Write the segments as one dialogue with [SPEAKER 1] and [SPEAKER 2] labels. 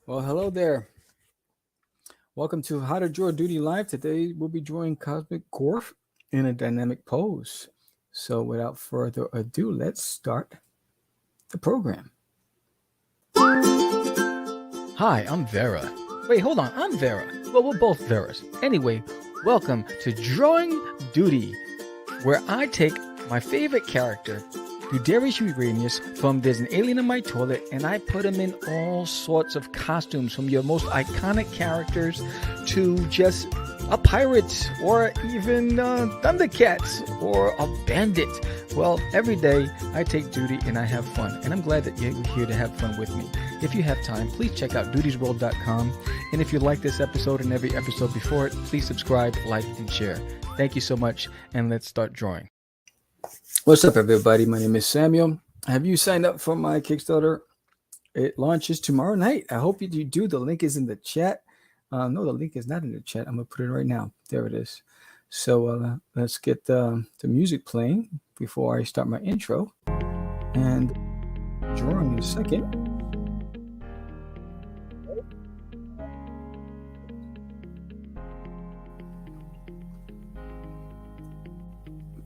[SPEAKER 1] Well, hello there. Welcome to How to Draw Doodie Live. Today we'll be drawing Cosmic Gorf in a dynamic pose. So without further ado, let's start the program.
[SPEAKER 2] Hi, I'm Vera. Wait, hold on, I'm Vera. Well, we're both Veras. Anyway, welcome to Drawing Doodie, where I take my favorite character, Dudarius Uranius, from There's an Alien in My Toilet, and I put him in all sorts of costumes, from your most iconic characters to just a pirate, or even Thundercats, or a bandit. Well, every day I take duty and I have fun, and I'm glad that you're here to have fun with me. If you have time, please check out doodiesworld.com, and if you like this episode and every episode before it, please subscribe, like, and share. Thank you so much, and let's start drawing.
[SPEAKER 1] What's up, everybody? My name is Samuel. Have you signed up for my Kickstarter? It launches tomorrow night. I hope you do. The link is in the chat. No, the link is not in the chat. I'm going to put it right now. There it is. So let's get the music playing before I start my intro. And drawing in a second.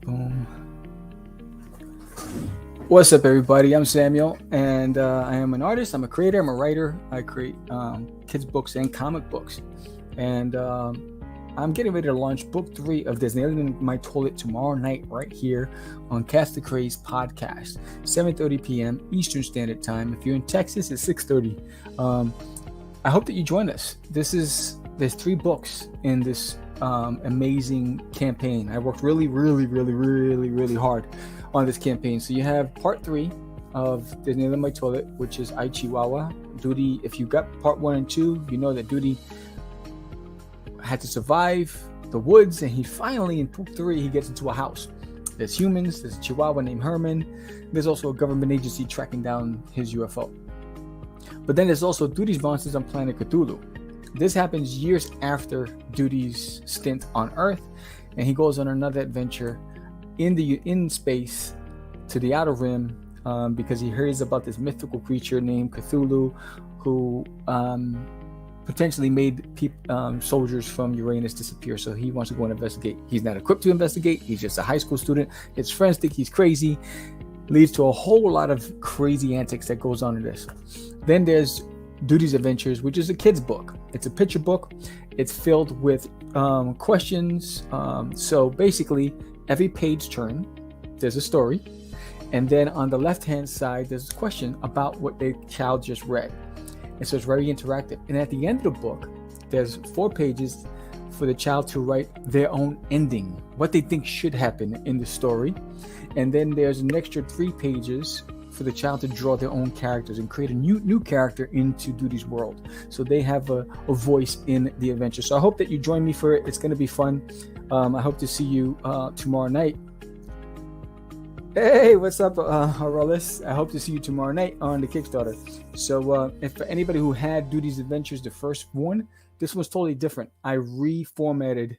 [SPEAKER 1] Boom. What's up, everybody? I'm Samuel, and I am an artist. I'm a creator. I'm a writer. I create kids' books and comic books. And I'm getting ready to launch book 3 of There's an Alien in My Toilet tomorrow night right here on Cast the Craze podcast, 7:30 p.m. Eastern Standard Time. If you're in Texas, it's 6:30. I hope that you join us. There's 3 books in this amazing campaign. I worked really hard on this campaign. So you have part 3 of There's an Alien in My Toilet, which is I Chihuahua. Doodie, if you got part 1 and 2, you know that Doodie had to survive the woods, and he finally, in book 3, he gets into a house. There's humans, there's a Chihuahua named Herman, there's also a government agency tracking down his UFO. But then there's also Doodie's Monsters on Planet Cthulhu. This happens years after Doodie's stint on Earth, and he goes on another adventure in space to the outer rim because he hears about this mythical creature named Cthulhu, who potentially made soldiers from Uranus disappear. So he wants to go and investigate. He's not equipped to investigate. He's just a high school student. His friends think he's crazy. Leads to a whole lot of crazy antics that goes on in this. Then there's Doodie's Adventures, which is a kid's book. It's a picture book. It's filled with questions. So basically, every page turn, there's a story. And then on the left-hand side, there's a question about what the child just read. And so it's very interactive. And at the end of the book, there's 4 pages for the child to write their own ending, what they think should happen in the story. And then there's an extra 3 pages for the child to draw their own characters and create a new character into Doodie's world. So they have a voice in the adventure. So I hope that you join me for it. It's going to be fun. I hope to see you tomorrow night. Hey, what's up, Aurelis? I hope to see you tomorrow night on the Kickstarter. So if for anybody who had Doodie's Adventures, the first one, this was totally different. I reformatted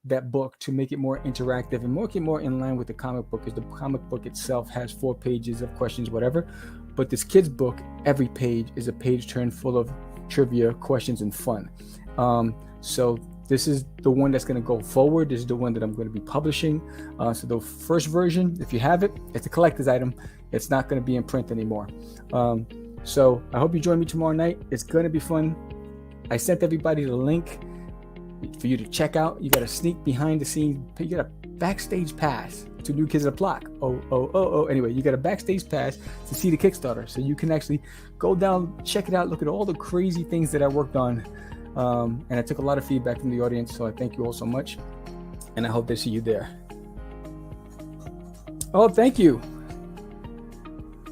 [SPEAKER 1] that book to make it more interactive and make it more in line with the comic book, because the comic book itself has 4 pages of questions, whatever. But this kid's book, every page is a page turn full of trivia, questions, and fun. So this is the one that's going to go forward. This is the one that I'm going to be publishing. So the first version, if you have it, it's a collector's item. It's not going to be in print anymore. So I hope you join me tomorrow night. It's going to be fun. I sent everybody the link for you to check out. You got a sneak behind the scenes. You got a backstage pass to New Kids on the Block. Anyway, you got a backstage pass to see the Kickstarter. So you can actually go down, check it out, look at all the crazy things that I worked on. And I took a lot of feedback from the audience, so I thank you all so much, and I hope to see you there. Oh, thank you.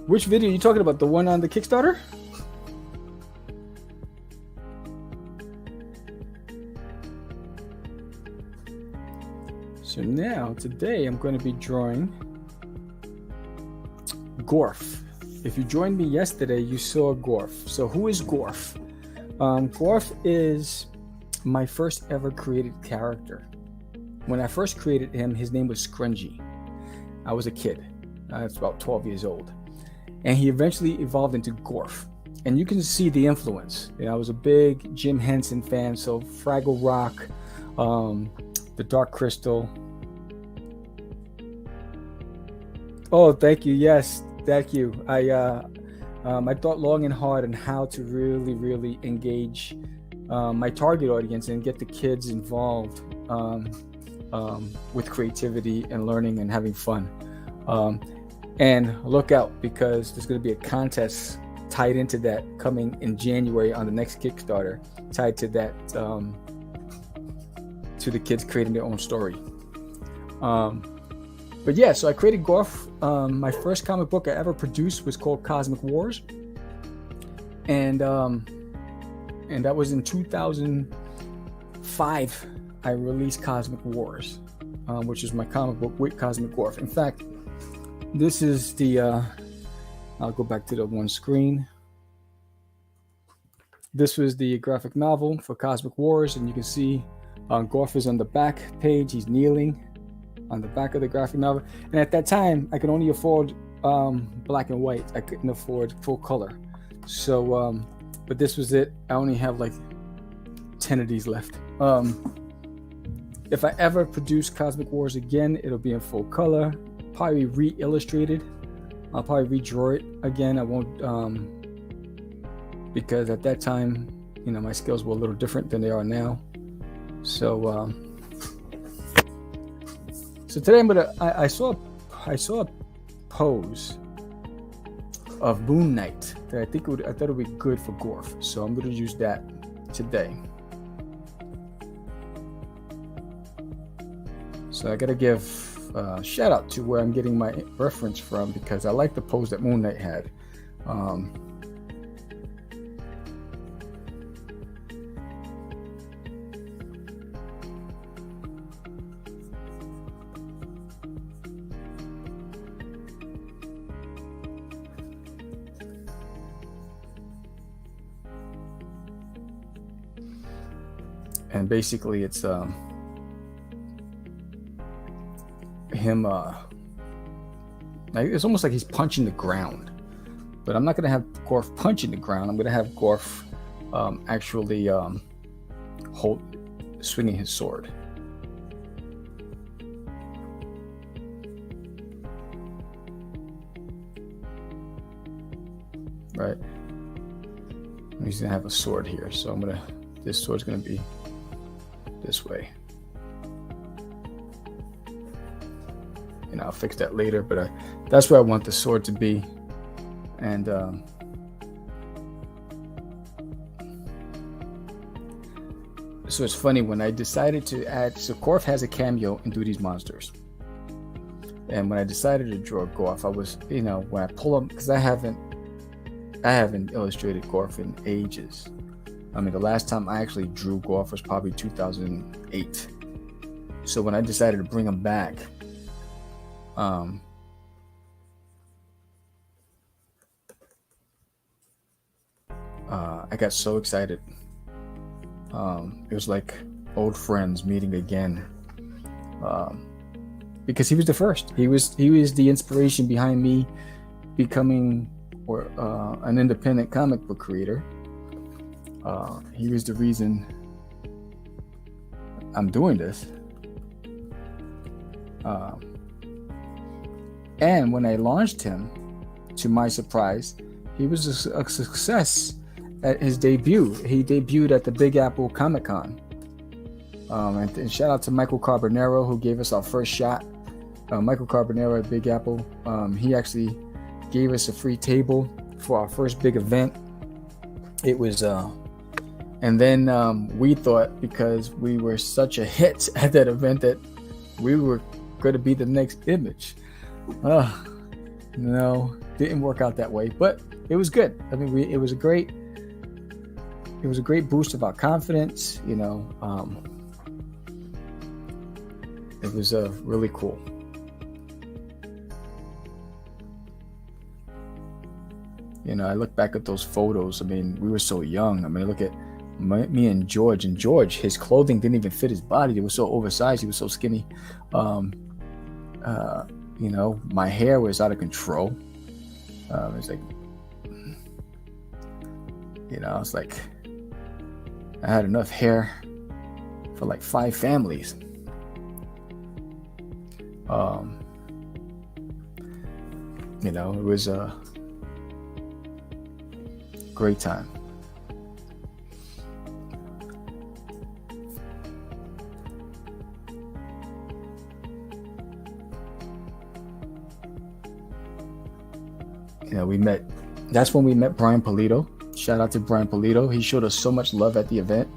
[SPEAKER 1] Which video are you talking about? The one on the Kickstarter? So now, today, I'm going to be drawing Gorf. If you joined me yesterday, you saw Gorf. So who is Gorf? Gorf is my first ever created character. When I first created him, his name was Scrungy. I was a kid. I was about 12 years old. And he eventually evolved into Gorf. and you can see the influence. I was a big Jim Henson fan, so Fraggle Rock, The Dark Crystal. Oh, thank you. Yes, thank you. I thought long and hard on how to really engage my target audience and get the kids involved with creativity and learning and having fun. And look out, because there's going to be a contest tied into that coming in January on the next Kickstarter, tied to that, to the kids creating their own story. But yeah, so I created Gorf. My first comic book I ever produced was called Cosmic Wars, and that was in 2005. I released Cosmic Wars, which is my comic book with Cosmic Gorf. In fact, this is the. I'll go back to the one screen. This was the graphic novel for Cosmic Wars, and you can see Gorf is on the back page. He's kneeling on the back of the graphic novel. And at that time, I could only afford black and white. I couldn't afford full color. So, but this was it. I only have like 10 of these left. If I ever produce Cosmic Wars again, it'll be in full color, probably re-illustrated. I'll probably redraw it again. I won't, because at that time, my skills were a little different than they are now. So, so today I saw a pose of Moon Knight that I thought it would be good for Gorf. So I'm going to use that today. So I got to give a shout out to where I'm getting my reference from, because I like the pose that Moon Knight had. And basically it's him it's almost like he's punching the ground, but I'm not going to have Gorf punching the ground. I'm going to have Gorf actually swinging his sword. Right, he's going to have a sword here, so this sword's going to be this way. And I'll fix that later, but that's where I want the sword to be. And so it's funny, when I decided to add, so Gorf has a cameo in Doodies Monsters, and when I decided to draw Gorf, I was, when I pull him, because I haven't illustrated Gorf in ages. I mean, the last time I actually drew Gorf was probably 2008. So when I decided to bring him back, I got so excited. It was like old friends meeting again, because he was the first. He was the inspiration behind me becoming an independent comic book creator. He was the reason I'm doing this. And when I launched him, to my surprise, he was a success at his debut. He debuted at the Big Apple Comic Con. And shout out to Michael Carbonero, who gave us our first shot. Michael Carbonero at Big Apple. He actually gave us a free table for our first big event. It was, and then we thought, because we were such a hit at that event, that we were going to be the next Image. No, didn't work out that way, but it was good. I mean, it was a great boost of our confidence. It was really cool. I look back at those photos. I mean, we were so young. I mean, look at me and George. And George, his clothing didn't even fit his body. It was so oversized. He was so skinny. My hair was out of control. It was like, You know, it's like I had enough hair for like 5 families. You know, it was a great time. You know, that's when we met Brian Polito. Shout out to Brian Polito. He showed us so much love at the event.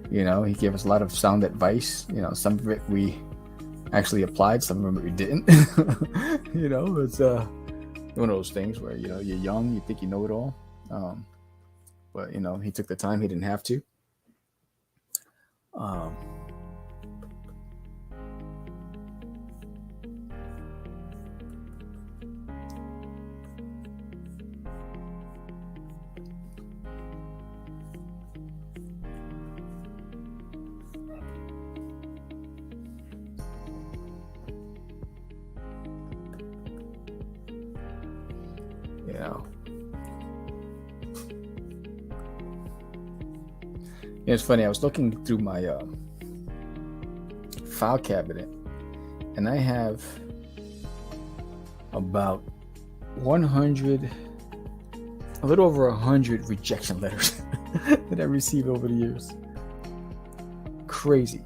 [SPEAKER 1] You know, he gave us a lot of sound advice. You know, some of it we actually applied, some of it we didn't. You know, it's one of those things where, you know, you're young, you think you know it all. But, you know, he took the time, he didn't have to. You know, it's funny. I was looking through my file cabinet, and I have about 100, a little over 100 rejection letters that I received over the years. Crazy.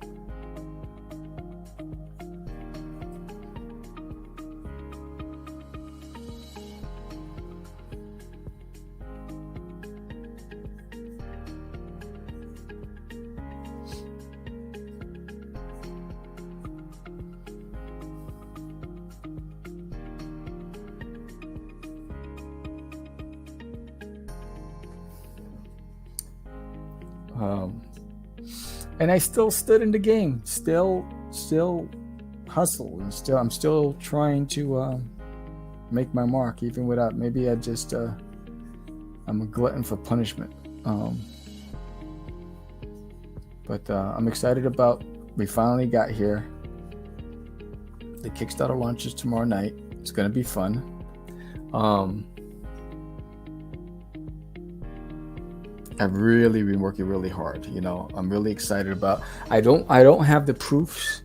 [SPEAKER 1] And I still stood in the game, still hustle, and I'm still trying to make my mark, even without, maybe I'm a glutton for punishment. But I'm excited about, we finally got here. The Kickstarter launches tomorrow night. It's gonna be fun. I've really been working really hard. You know, I'm really excited about. I don't have the proofs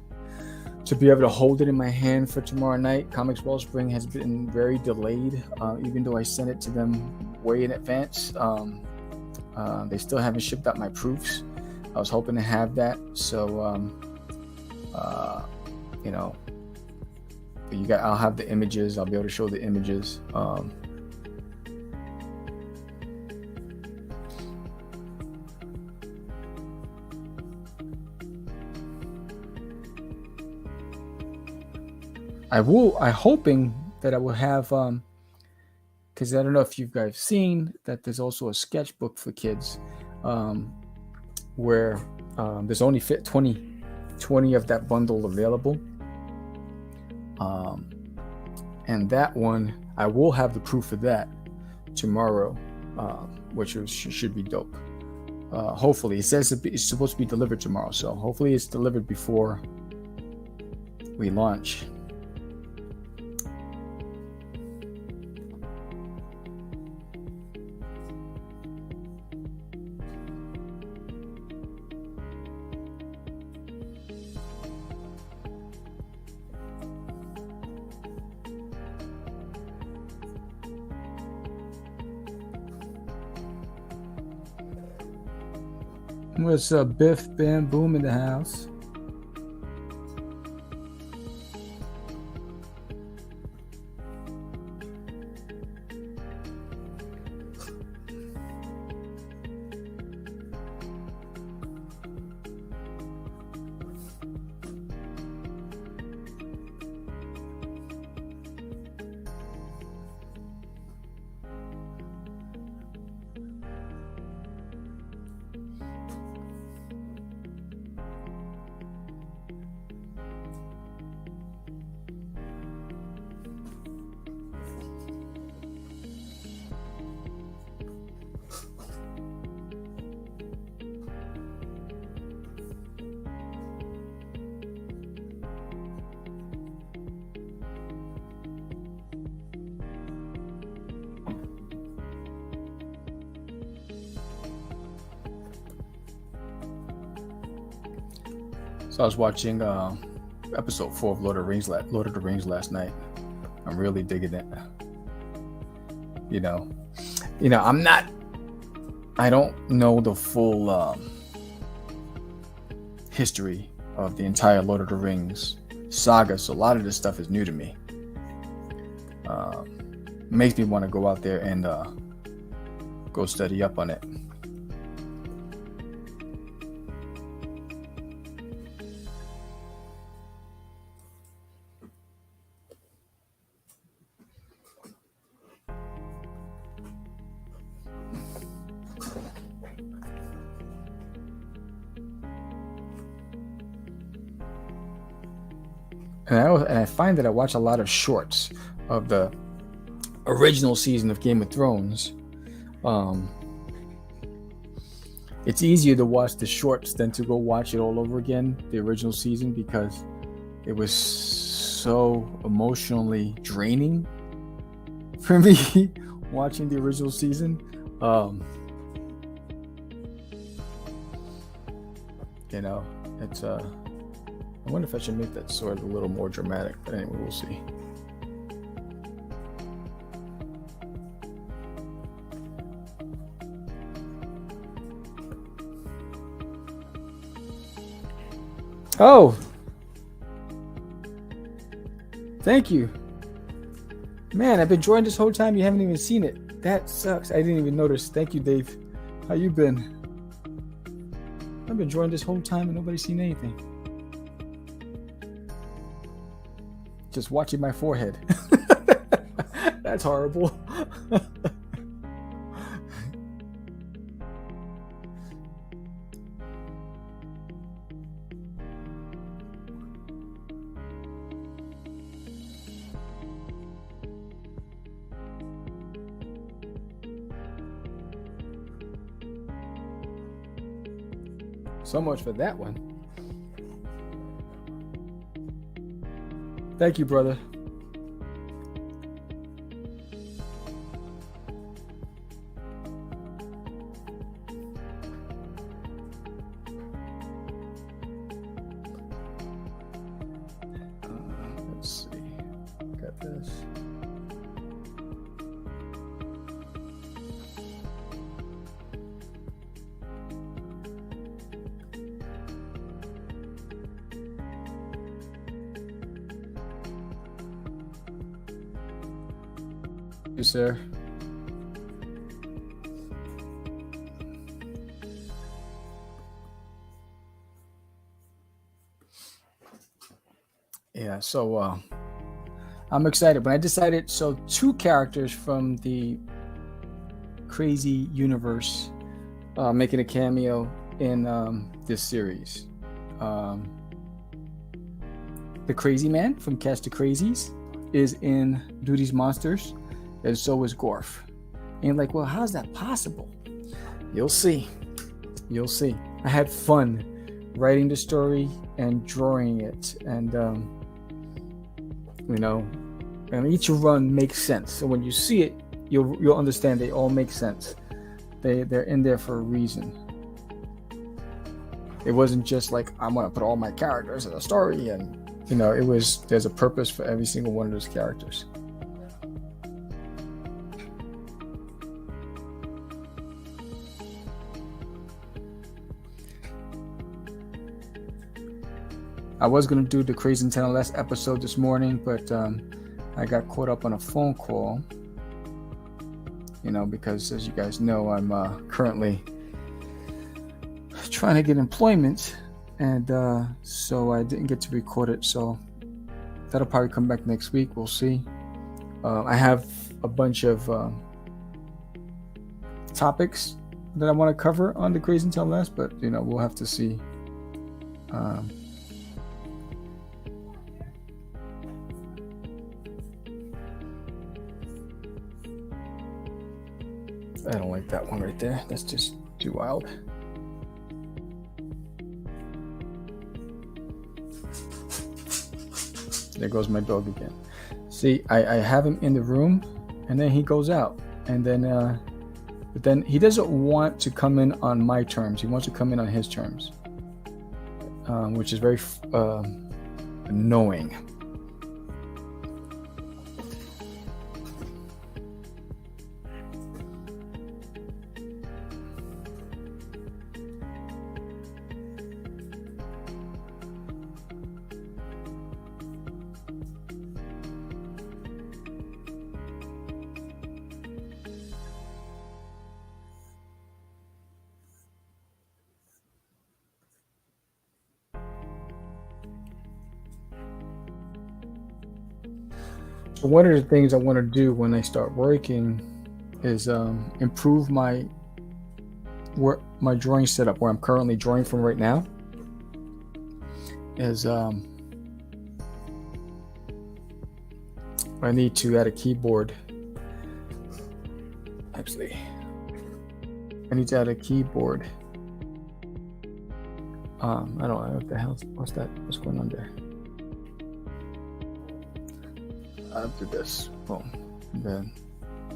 [SPEAKER 1] to be able to hold it in my hand for tomorrow night. Comics Wellspring has been very delayed, even though I sent it to them way in advance. They still haven't shipped out my proofs. I was hoping to have that. So, you know, I'll have the images. I'll be able to show the images. I'm hoping that I will have, because I don't know if you guys seen that there's also a sketchbook for kids, where there's only fit 20 of that bundle available. And that one, I will have the proof of that tomorrow, which should be dope. Hopefully, it says it's supposed to be delivered tomorrow, so hopefully it's delivered before we launch. What's up, Biff Bam Boom in the house? So I was watching episode 4 of Lord of the Rings last night. I'm really digging it. You know, I don't know the full history of the entire Lord of the Rings saga, so a lot of this stuff is new to me. Makes me want to go out there and go study up on it. And I find that I watch a lot of shorts of the original season of Game of Thrones. It's easier to watch the shorts than to go watch it all over again, the original season, because it was so emotionally draining for me watching the original season. It's I wonder if I should make that sword a little more dramatic, but anyway, we'll see. Oh! Thank you. Man, I've been enjoying this whole time. You haven't even seen it. That sucks. I didn't even notice. Thank you, Dave. How you been? I've been enjoying this whole time and nobody's seen anything. Just watching my forehead. That's horrible. So much for that one. Thank you, brother. Let's see. Got this. You, sir. Yeah, so I'm excited. When I decided, so 2 characters from the crazy universe making a cameo in this series. The Crazy Man from Catch the Crazies is in Doodies Monsters. And so is Gorf. And you're like, well, how's that possible? You'll see. You'll see. I had fun writing the story and drawing it. And, and each run makes sense. So when you see it, you'll understand they all make sense. They're in there for a reason. It wasn't just like, I'm going to put all my characters in a story. And, there's a purpose for every single one of those characters. I was going to do the Crazy and Tell Less episode this morning, but I got caught up on a phone call, because as you guys know, I'm currently trying to get employment, and so I didn't get to record it, so that'll probably come back next week. We'll see. I have a bunch of topics that I want to cover on the Crazy and Tell Less, but, we'll have to see. I don't like that one right there. That's just too wild. There goes my dog again. See, I have him in the room, and then he goes out. And then, but then he doesn't want to come in on my terms. He wants to come in on his terms. which is very annoying. So one of the things I want to do when I start working is improve my drawing setup where I'm currently drawing from right now. Is I need to add a keyboard. Actually, I need to add a keyboard. I don't know what the hell. What's that? What's going on there? I'll do this. Boom. And then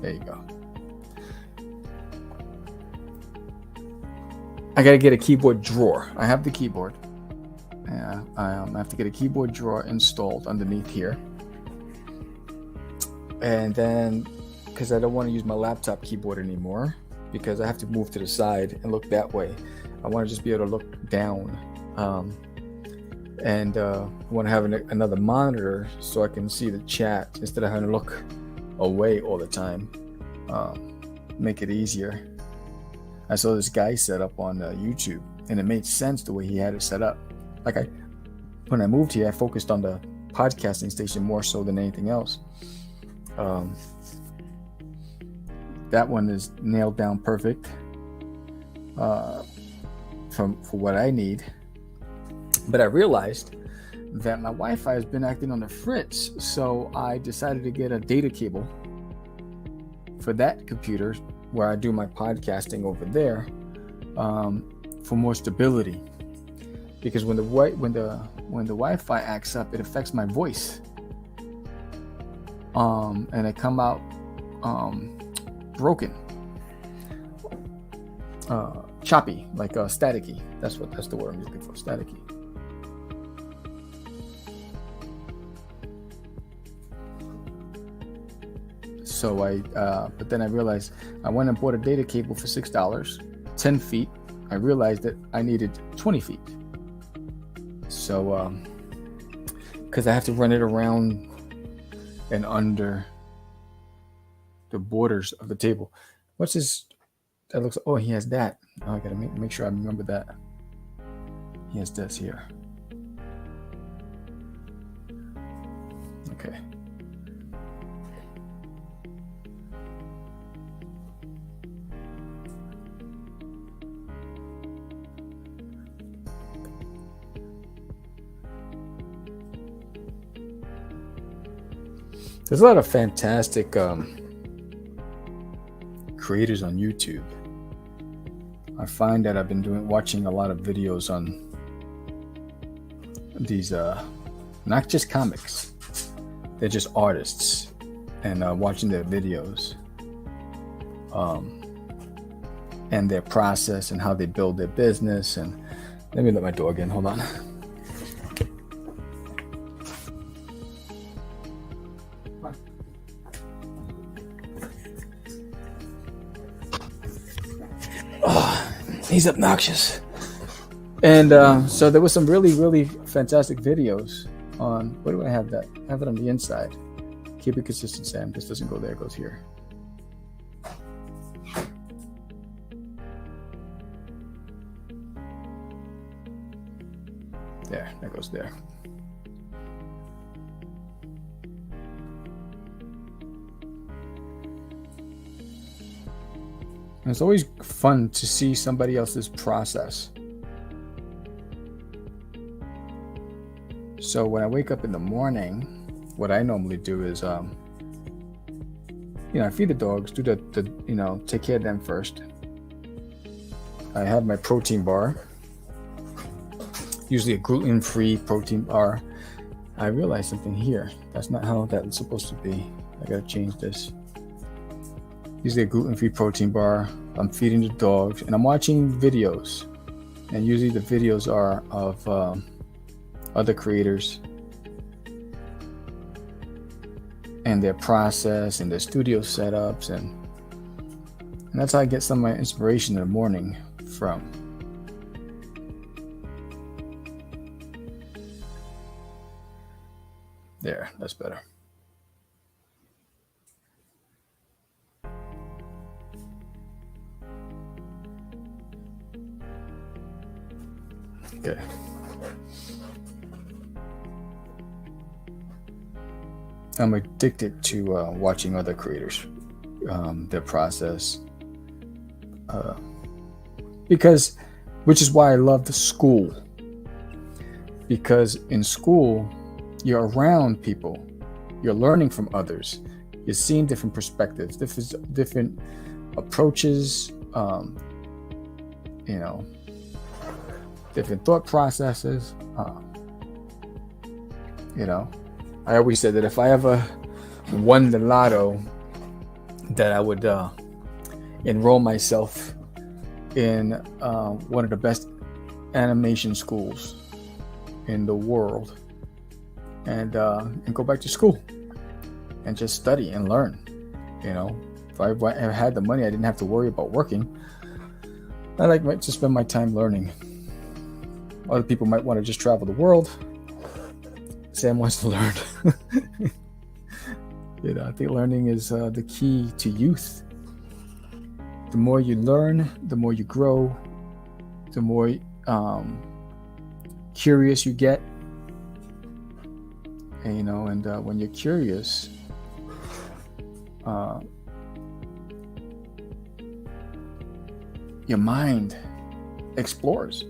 [SPEAKER 1] there you go. I gotta get a keyboard drawer. I have the keyboard. I have to get a keyboard drawer installed underneath here. And then, because I don't want to use my laptop keyboard anymore, because I have to move to the side and look that way. I want to just be able to look down. And I want to have another monitor so I can see the chat instead of having to look away all the time. Make it easier. I saw this guy set up on YouTube, and it made sense the way he had it set up. Like when I moved here, I focused on the podcasting station more so than anything else. That one is nailed down perfect for what I need. But I realized that my Wi-Fi has been acting on the fritz, so I decided to get a data cable for that computer where I do my podcasting over there, for more stability. Because when the Wi-Fi acts up, it affects my voice, and it come out broken, choppy, like staticky. That's the word I'm looking for, staticky. So but then I realized I went and bought a data cable for $6, 10 feet. I realized that I needed 20 feet. So, because I have to run it around and under the borders of the table. What's this? That looks. Oh, he has that. Oh, I gotta make sure I remember that. He has this here. Okay. There's a lot of fantastic creators on YouTube. I find that I've been watching a lot of videos on these, not just comics, they're just artists, and watching their videos, and their process and how they build their business. And let me let my dog in. Hold on. He's obnoxious. And so there was some really, really fantastic videos on, where do I have that? I have it on the inside. Keep it consistent, Sam. This doesn't go there, it goes here. There, that goes there. And it's always fun to see somebody else's process. So when I wake up in the morning, what I normally do is, I feed the dogs, do take care of them first. I have my protein bar, usually a gluten-free protein bar. I realized something here. That's not how that's supposed to be. I gotta change this. Usually a gluten-free protein bar. I'm feeding the dogs, and I'm watching videos And usually the videos are of other creators and their process and their studio setups, and that's how I get some of my inspiration in the morning from. There, that's better. Okay. I'm addicted to watching other creators, their process, which is why I love the school. Because in school, you're around people, you're learning from others, you're seeing different perspectives, different approaches, different thought processes. I always said that if I ever won the lotto, that I would enroll myself in one of the best animation schools in the world, and go back to school and just study and learn. If I had the money, I didn't have to worry about working. I like to spend my time learning. Other people might want to just travel the world. Sam wants to learn. I think learning is the key to youth. The more you learn, the more you grow, the more curious you get. And when you're curious, your mind explores.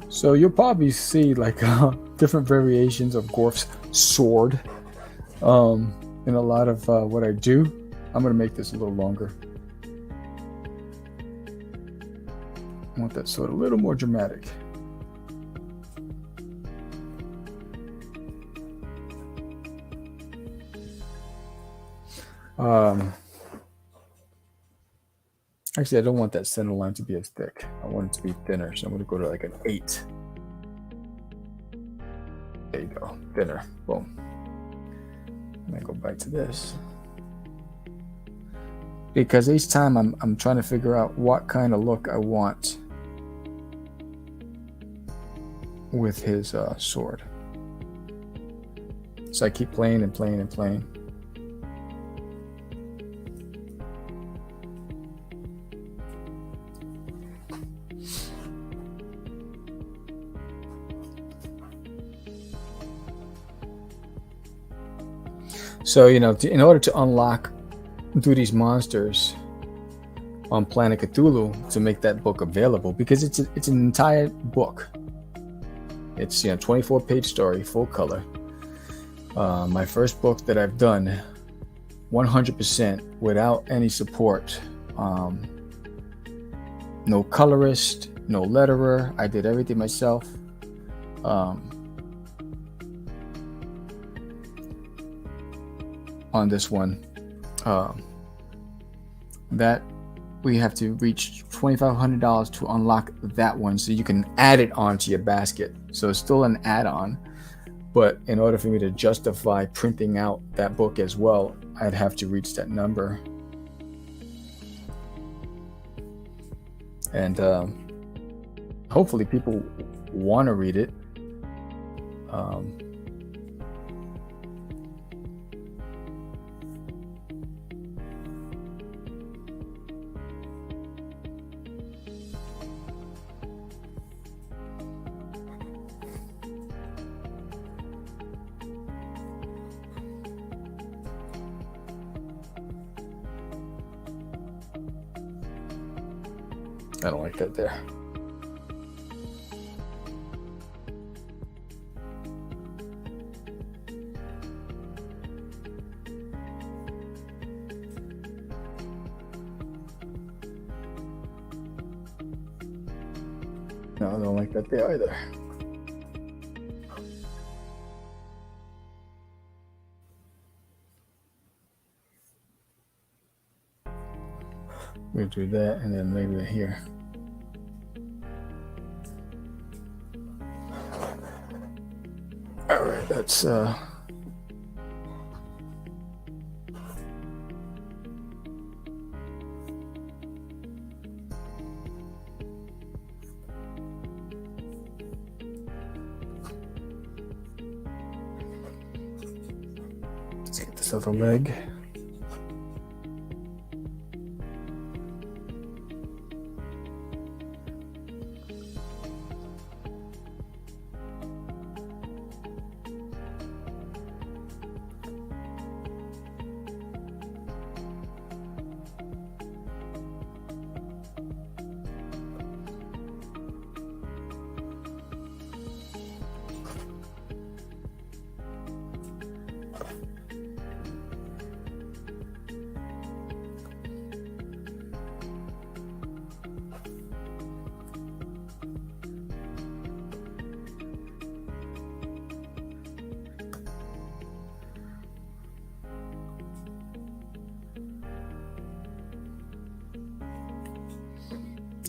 [SPEAKER 1] So you'll probably see different variations of Gorf's sword in a lot of what I do. I'm going to make this a little longer. I want that sword a little more dramatic. Actually, I don't want that center line to be as thick. I want it to be thinner, so I'm going to go to like an 8. There you go, thinner. Boom. And I go back to this. Because each time I'm trying to figure out what kind of look I want with his sword. So I keep playing and playing and playing. So, in order to unlock Doodies Monsters on Planet Cthulhu, to make that book available, because it's an entire book. It's 24-page story, full color. My first book that I've done 100% without any support. No colorist, no letterer. I did everything myself. On this one, that we have to reach $2,500 to unlock that one, so you can add it onto your basket. So it's still an add-on, but in order for me to justify printing out that book as well, I'd have to reach that number. And hopefully people want to read it. I don't like that there. No, I don't like that there either. We'll do that and then maybe here. All right, that's let's get this other leg.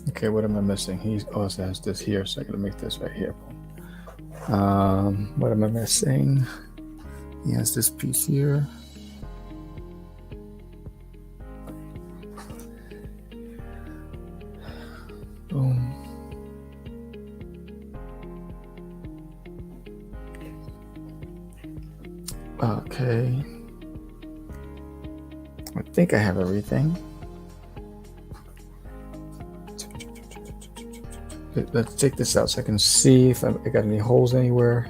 [SPEAKER 1] Okay, what am I missing? He also has this here, so I gotta make this right here. What am I missing? He has this piece here. Boom. Okay. I think I have everything. Let's take this out so I can see if I got any holes anywhere.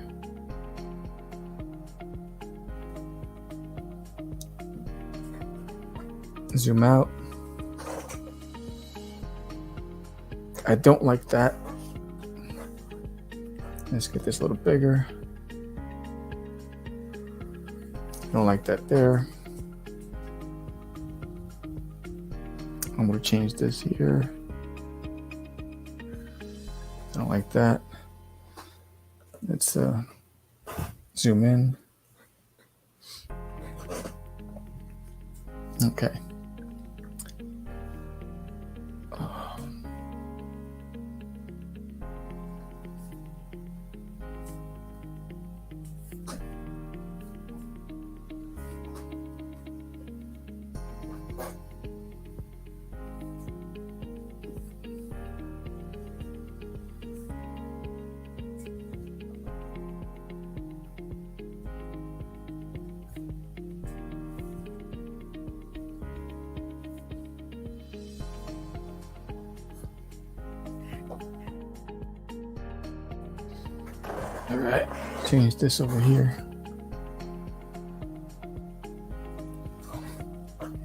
[SPEAKER 1] Zoom out. I don't like that. Let's get this a little bigger. I don't like that there. I'm going to change this here. I don't like that. Let's zoom in. Okay. All right, change this over here. I'm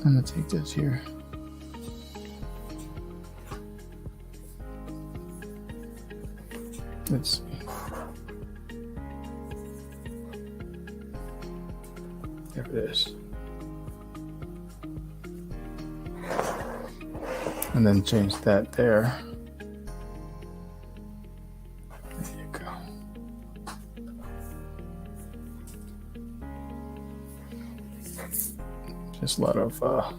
[SPEAKER 1] gonna take this here. Let's see. There it is. And then change that there. Just a lot of all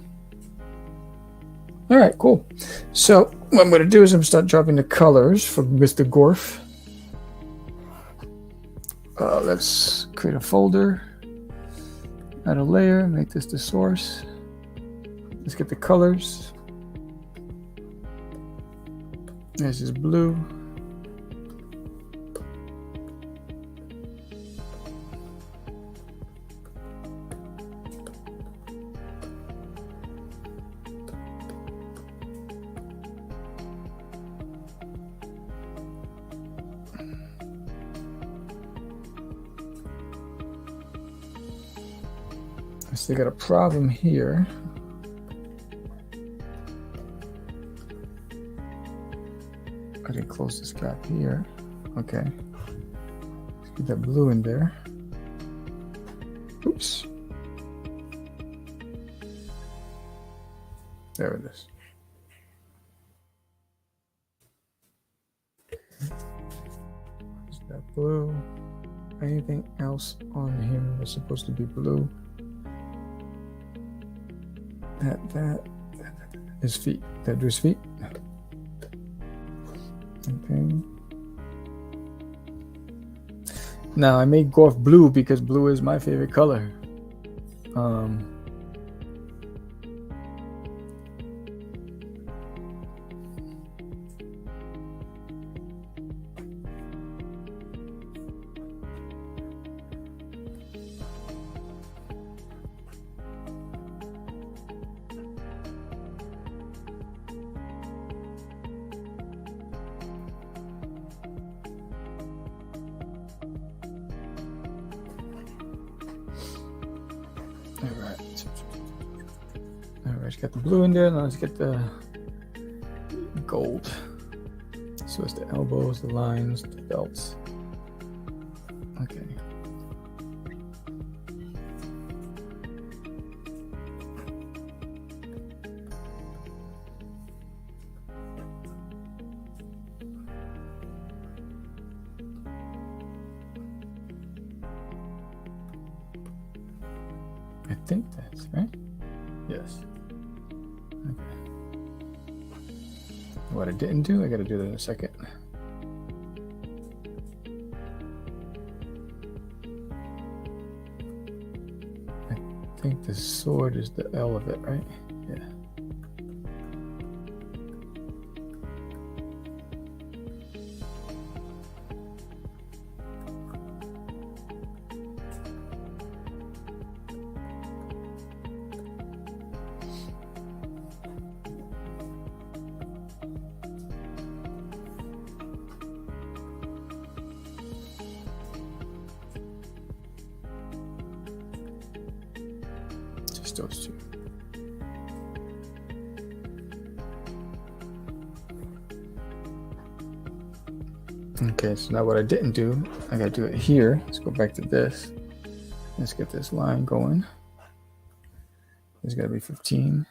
[SPEAKER 1] right, cool. So what I'm going to do is I'm going to start dropping the colors for Mr. Gorf. Let's create a folder, add a layer, make this the source. Let's get the colors. This is blue. I still got a problem here. I didn't close this gap here. Okay. Let's get that blue in there. Oops. There it is. blue. Anything else on him was supposed to be blue. That his feet. That his feet. Okay. Now I made Gorf blue because blue is my favorite color. Alright, got the blue in there. Now let's get the gold. So it's the elbows, the lines, the belts. Okay. I think that's right. Yes. Okay. What I didn't do, I gotta do that in a second. I think the sword is the L of it, right? Yeah. Just those two. Okay, so now what I didn't do, I gotta do it here. Let's go back to this. Let's get this line going. There's gotta be 15.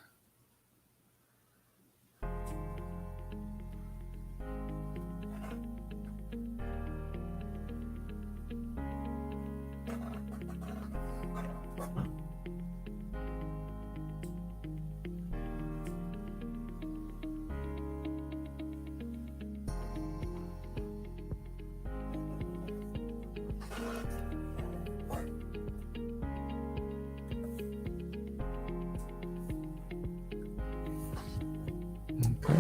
[SPEAKER 1] Okay.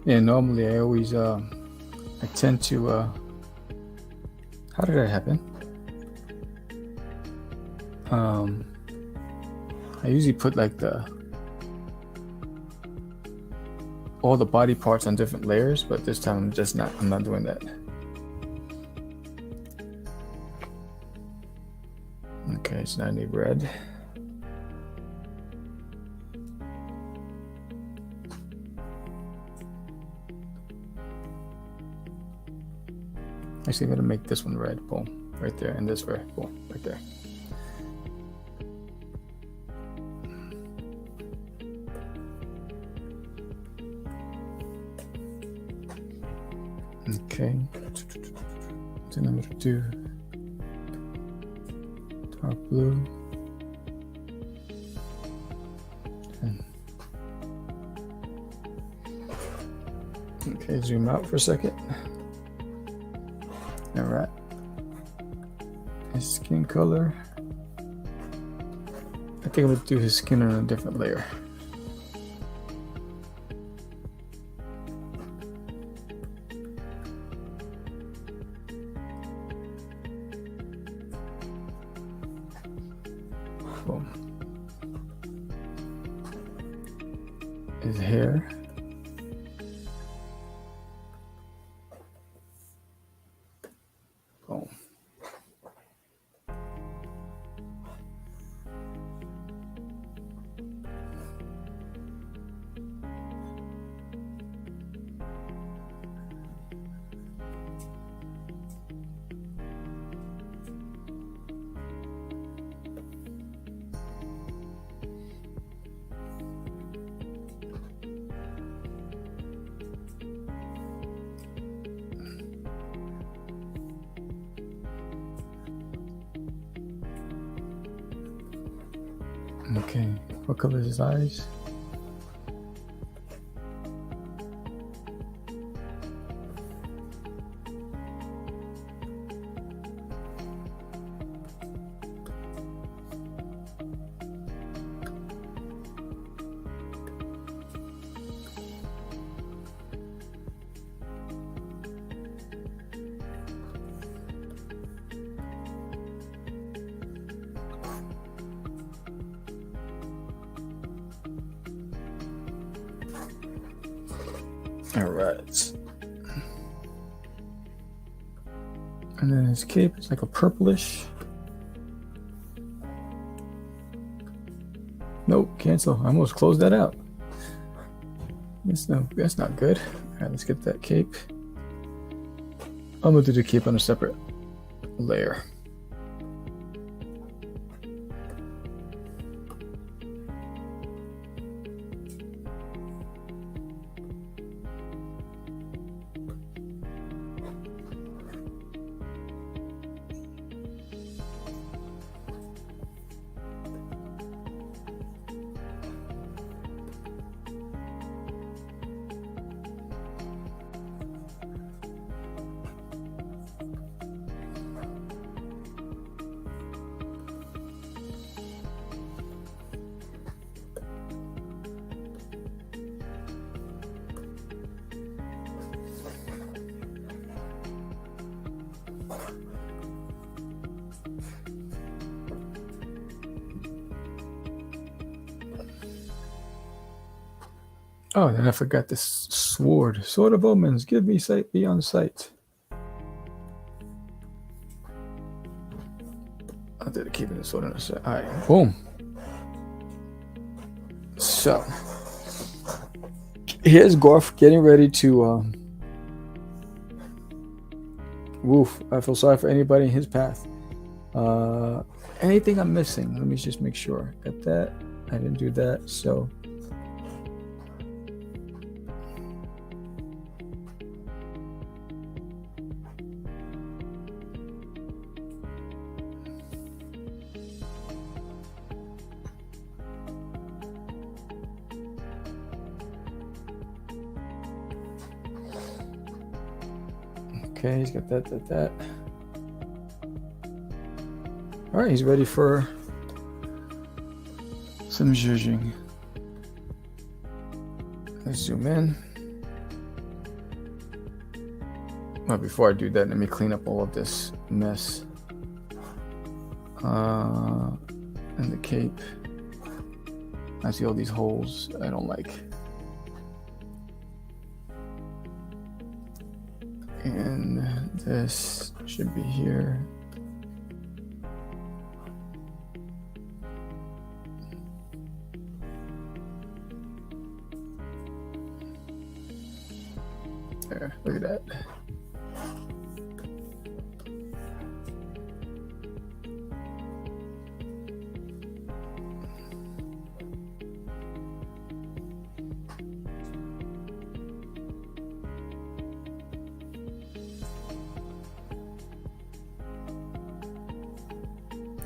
[SPEAKER 1] Yeah, normally I always I tend to how did that happen? I usually put like all the body parts on different layers, but this time I'm not doing that. Okay, so now I need red. Actually, I'm gonna make this one red. Boom, right there, and this red. Boom, right there. Okay. Then I'm gonna do dark blue. Okay, zoom out for a second. All right. His skin color. I think I'm gonna do his skin on a different layer. Boom. His hair. Boom. Okay, what color is his eyes? All right. And then his cape is like a purplish. Nope, cancel. I almost closed that out. That's not good. All right, let's get that cape. I'm gonna do the cape on a separate layer. Oh, then I forgot this sword. Sword of Omens, give me sight beyond sight. I did keeping the sword on the side. All right, boom. So, here's Gorf getting ready to. Woof! I feel sorry for anybody in his path. Anything I'm missing? Let me just make sure. Got that. I didn't do that. So. Okay, he's got that. All right, he's ready for some zhuzhing. Let's zoom in. Well, before I do that, let me clean up all of this mess. And the cape. I see all these holes I don't like. And this should be here. There, look at that.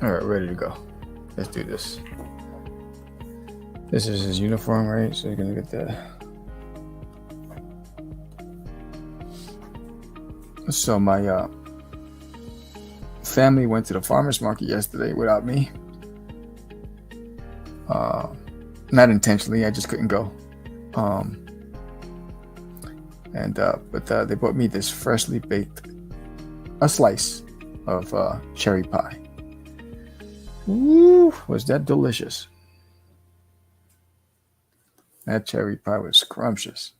[SPEAKER 1] All right, ready to go. Let's do this. This is his uniform, right? So you're gonna get the. So my family went to the farmer's market yesterday without me. Not intentionally, I just couldn't go. But they brought me this freshly baked, a slice of cherry pie. Woo, was that delicious? That cherry pie was scrumptious.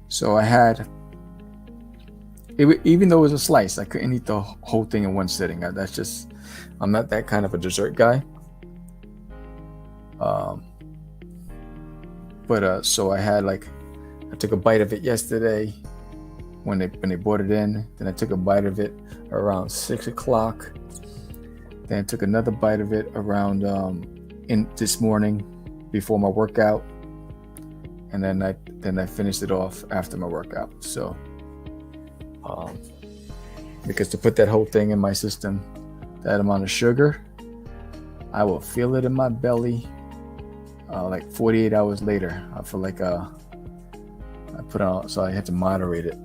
[SPEAKER 1] So I had, even though it was a slice, I couldn't eat the whole thing in one sitting. I'm not that kind of a dessert guy. So I took a bite of it yesterday when they brought it in. Then I took a bite of it around 6 o'clock. Then I took another bite of it around in this morning before my workout, and then I finished it off after my workout. So, because to put that whole thing in my system, that amount of sugar, I will feel it in my belly. Like 48 hours later, I feel like I put out, so I had to moderate it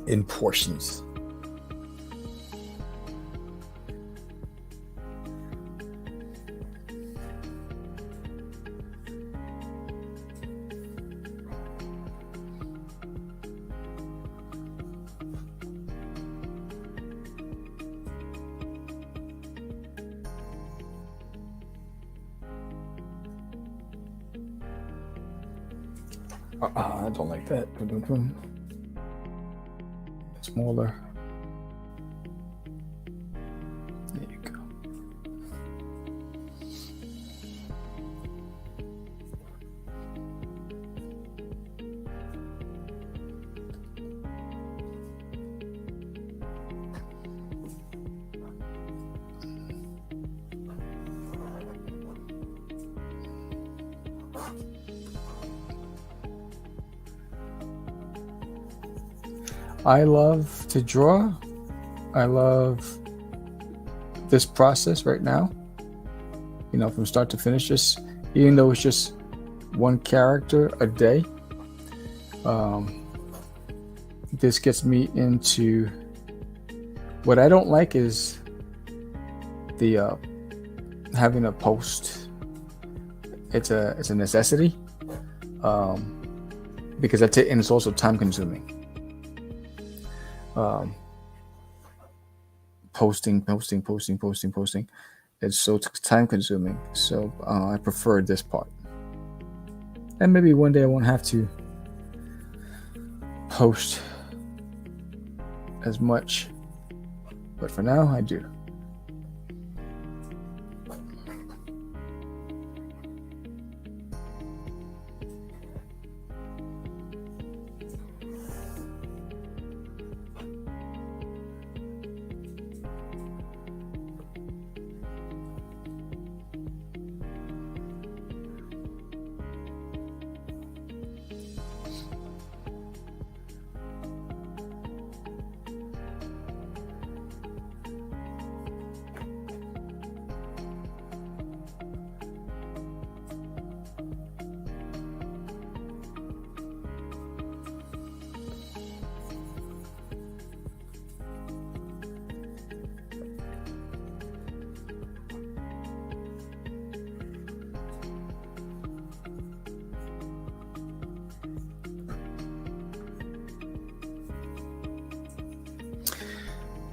[SPEAKER 1] in portions. I don't like that. Smaller. There you go. I love to draw. I love this process right now. You know, from start to finish, just even though it's just one character a day. This gets me into what I don't like is the having a post. It's a necessity because that's it, and it's also time consuming. Posting. It's so time consuming. So I prefer this part. And maybe one day I won't have to post as much. But for now, I do.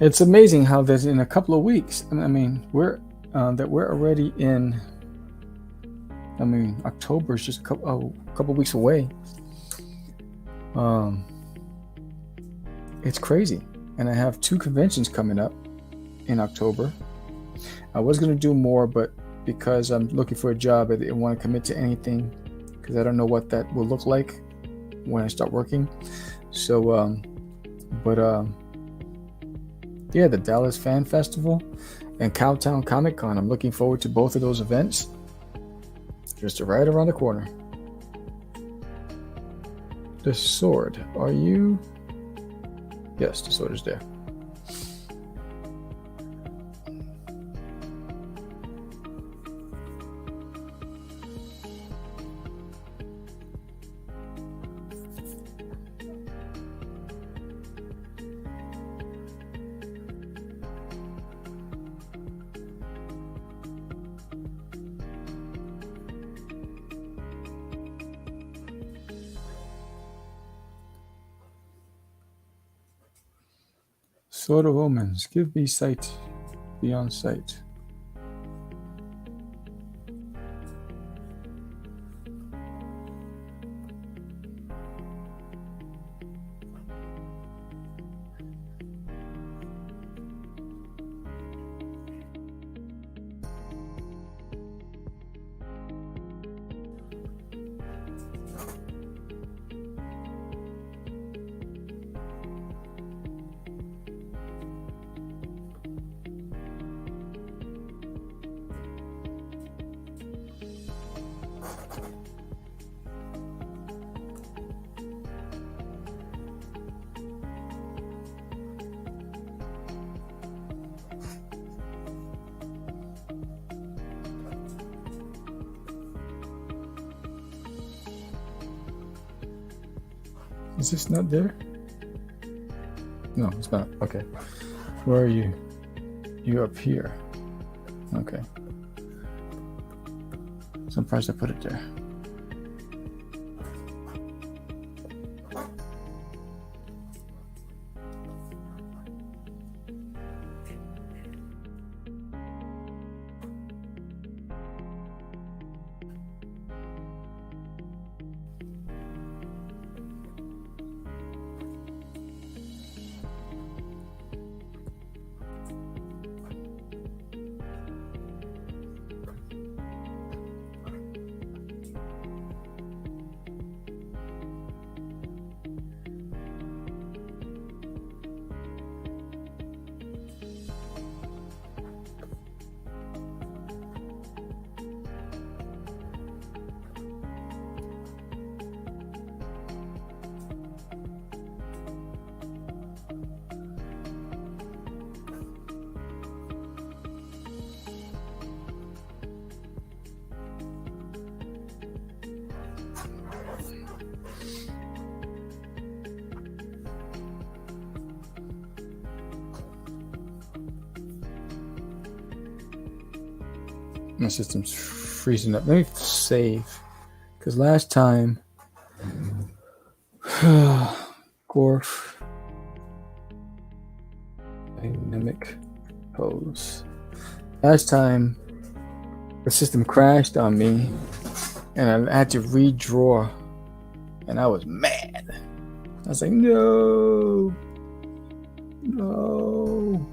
[SPEAKER 1] It's amazing how there's in a couple of weeks. I mean, we're already in. I mean, October is just a couple weeks away. It's crazy, and I have 2 conventions coming up in October. I was gonna do more, but because I'm looking for a job, I didn't want to commit to anything because I don't know what that will look like when I start working. So, yeah, the Dallas Fan Festival and Cowtown Comic Con. I'm looking forward to both of those events. Just right around the corner. The sword. Are you? Yes, the sword is there. Sword of Omens, give me sight beyond sight. Is this not there? No, it's not. Okay. Where are you? You're up here. Okay. Surprised I put it there. My system's freezing up. Let me save. Because last time, Gorf, dynamic pose. Last time, the system crashed on me, and I had to redraw, and I was mad. I was like, no, no.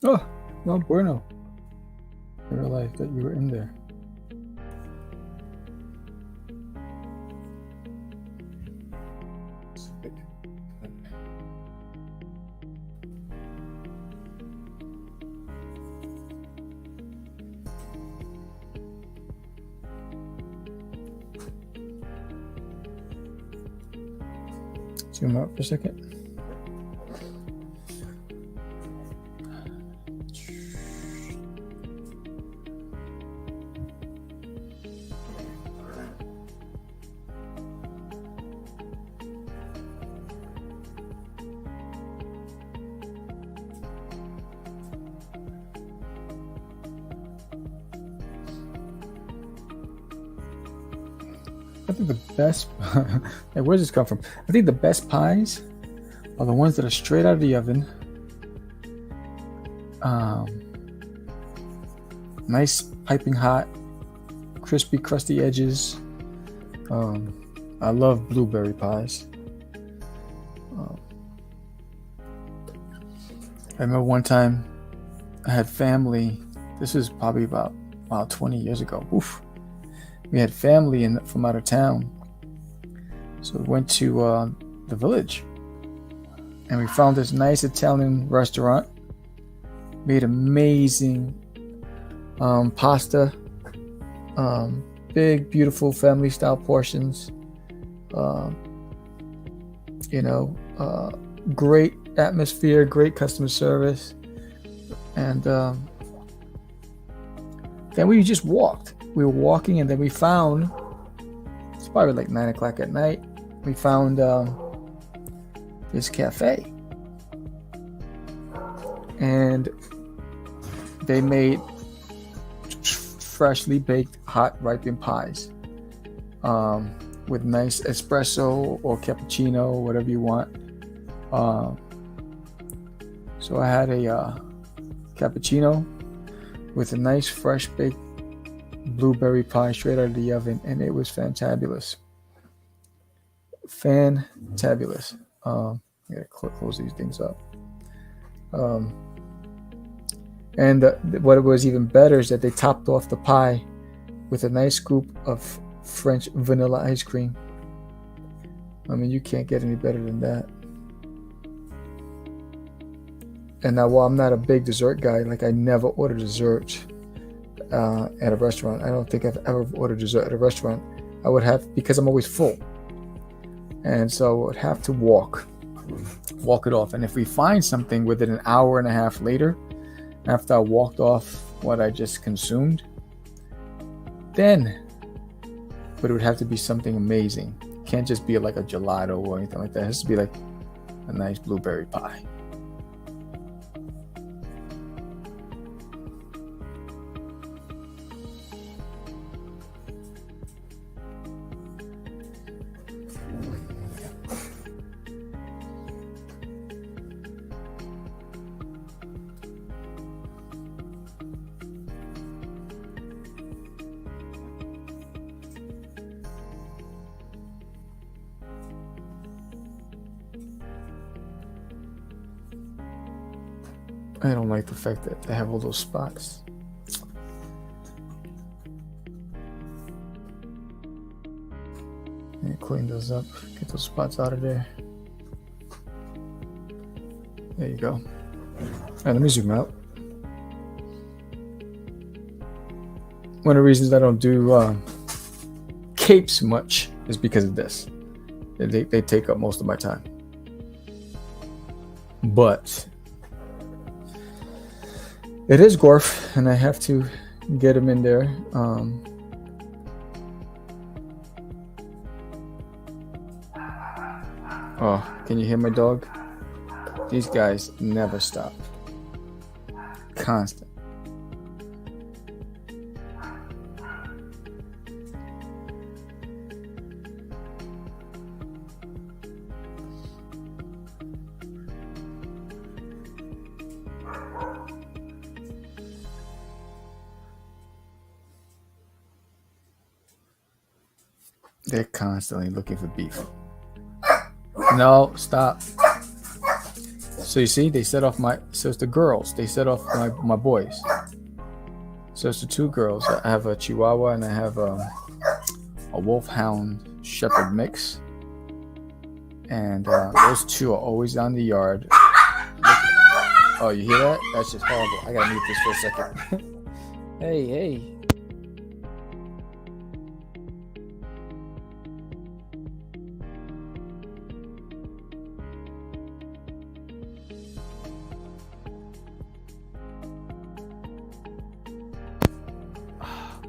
[SPEAKER 1] Oh, no bueno. I realized that you were in there. Zoom out for a second. I think the best, like, where does this come from? I think the best pies are the ones that are straight out of the oven. nice piping hot, crispy, crusty edges. I love blueberry pies. I remember one time I had family. This was probably about 20 years ago. Oof. We had family from out of town. So we went to the village. And we found this nice Italian restaurant. Made amazing pasta. Big, beautiful family style portions. Great atmosphere, great customer service. And then we just walked. We were walking, and then we found, it's probably like 9 o'clock at night, we found this cafe. And they made freshly baked, hot, ripened pies with nice espresso or cappuccino, whatever you want. So I had a cappuccino with a nice fresh baked blueberry pie straight out of the oven, and it was fantabulous. Fantabulous. I gotta close these things up. And what was even better is that they topped off the pie with a nice scoop of French vanilla ice cream. I mean, you can't get any better than that. And now, while I'm not a big dessert guy, like I never order dessert at a restaurant. I don't think I've ever ordered dessert at a restaurant. I would have, because I'm always full. And so I would have to walk it off. And if we find something within an hour and a half later, after I walked off what I just consumed, then, but it would have to be something amazing. It can't just be like a gelato or anything like that. It has to be like a nice blueberry pie. I don't like the fact that they have all those spots. And clean those up, get those spots out of there. There you go. All right, let me zoom out. One of the reasons I don't do capes much is because of this. They take up most of my time. But it is Gorf, and I have to get him in there. Oh, can you hear my dog? These guys never stop. Constant. They're constantly looking for beef. No, stop. So you see, they set off so it's the girls. They set off my boys. So it's the two girls. I have a Chihuahua and I have a Wolfhound Shepherd mix. And those two are always on the yard. Oh, you hear that? That's just horrible. I gotta mute this for a second. Hey.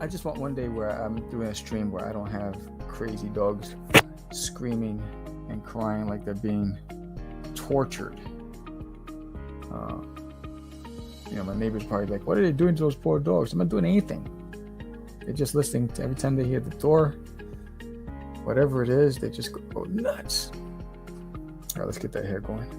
[SPEAKER 1] I just want one day where I'm doing a stream where I don't have crazy dogs screaming and crying like they're being tortured. My neighbors probably like, what are they doing to those poor dogs? I'm not doing anything. They're just listening to every time they hear the door, whatever it is, they just go nuts. All right, let's get that hair going.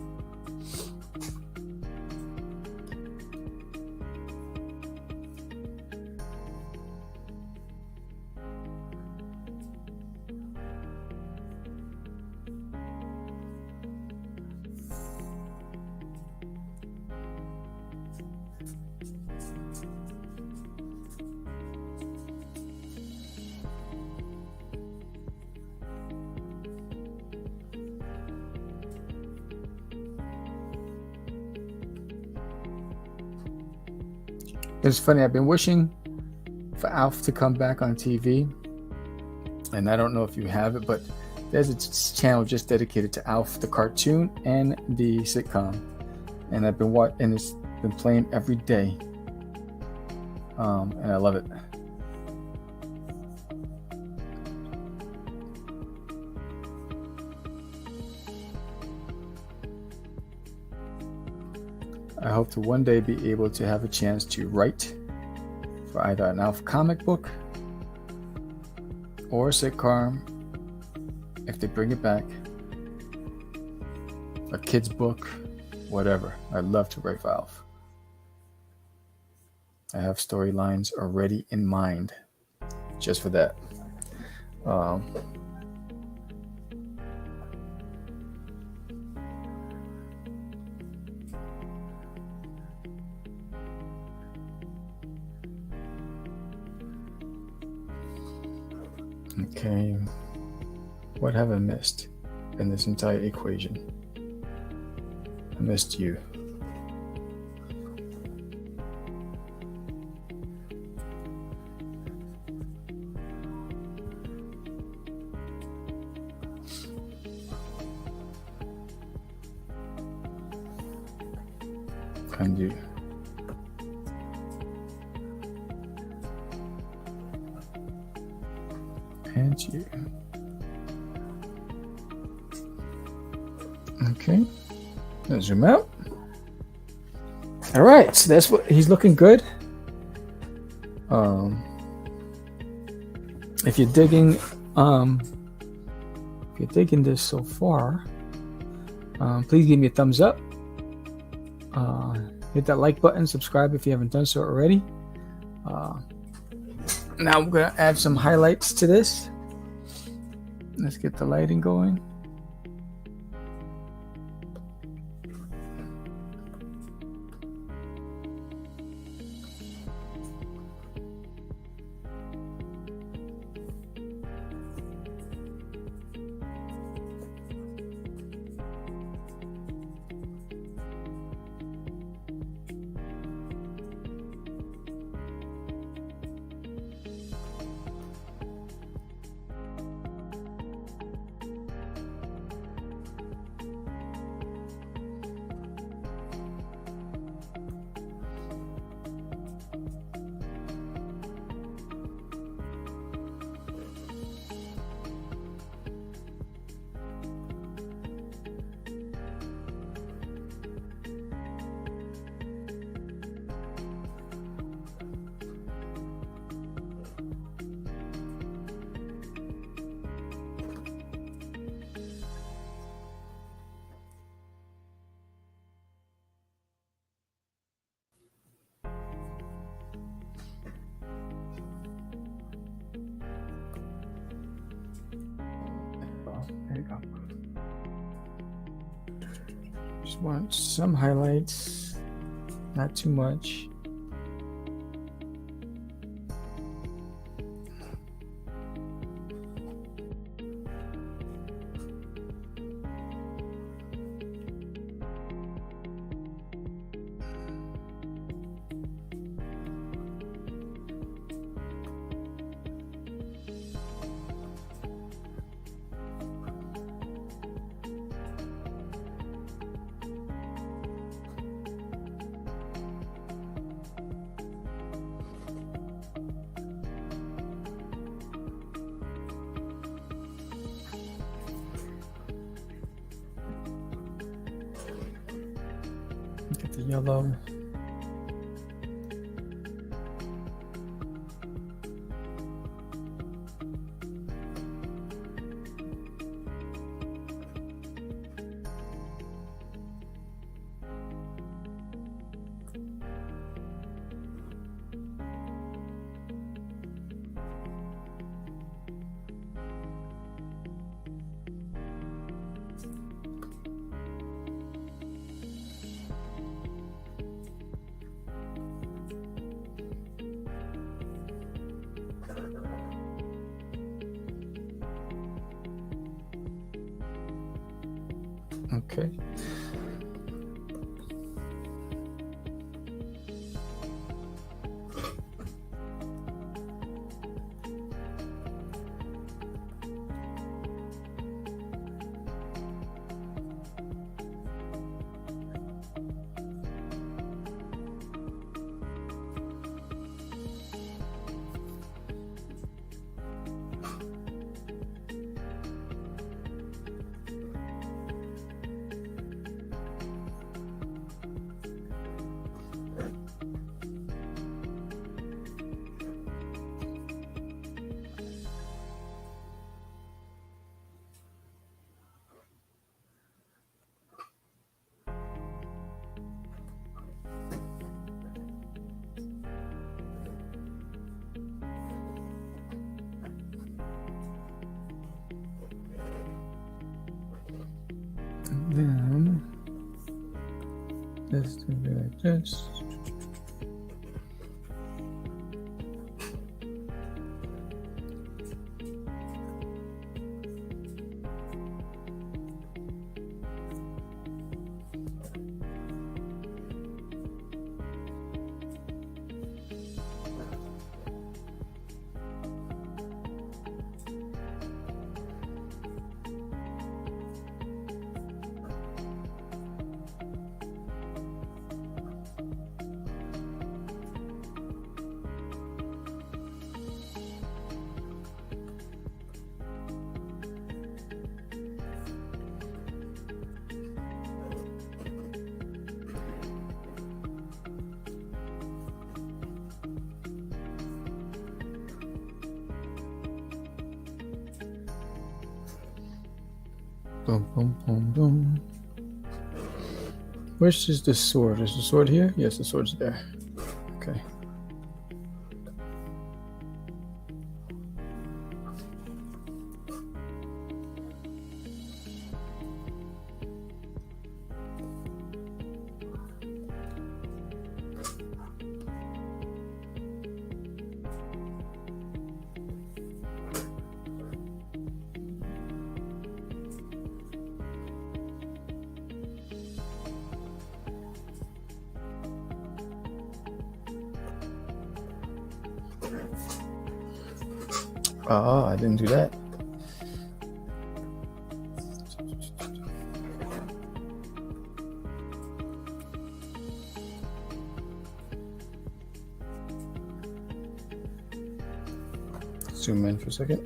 [SPEAKER 1] It's funny. I've been wishing for Alf to come back on TV, and I don't know if you have it, but there's a channel just dedicated to Alf, the cartoon and the sitcom, and I've been and it's been playing every day, and I love it. I hope to one day be able to have a chance to write for either an Alf comic book or a sitcom, if they bring it back, a kid's book, whatever. I'd love to write for Alf. I have storylines already in mind just for that. Okay, what have I missed in this entire equation? I missed you. And you. And you. Okay, let's zoom out. All right, so that's what he's looking good. If you're digging, this so far, please give me a thumbs up. Hit that like button, subscribe if you haven't done so already. Now I'm gonna add some highlights to this. Let's get the lighting going. There you go. Just want some highlights, not too much. Get the yellow. Okay. Boom, boom, boom, boom. Which is the sword? Is the sword here? Yes, the sword's there. Okay. Oh, I didn't do that. Zoom in for a second.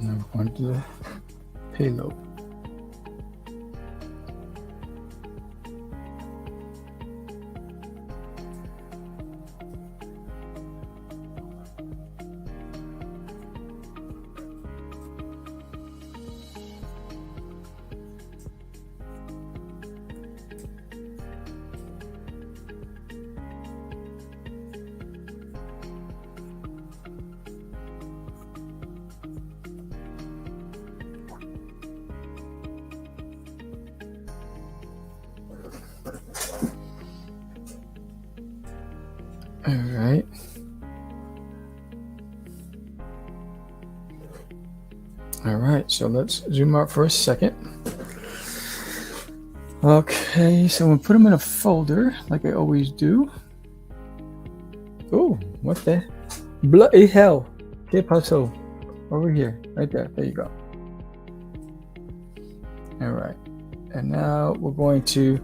[SPEAKER 1] Now we're going to the payload. All right. All right, so let's zoom out for a second. Okay, so we'll put them in a folder like I always do. Oh, what the bloody hell? Que paso? Over here, right there. There you go. All right, and now we're going to.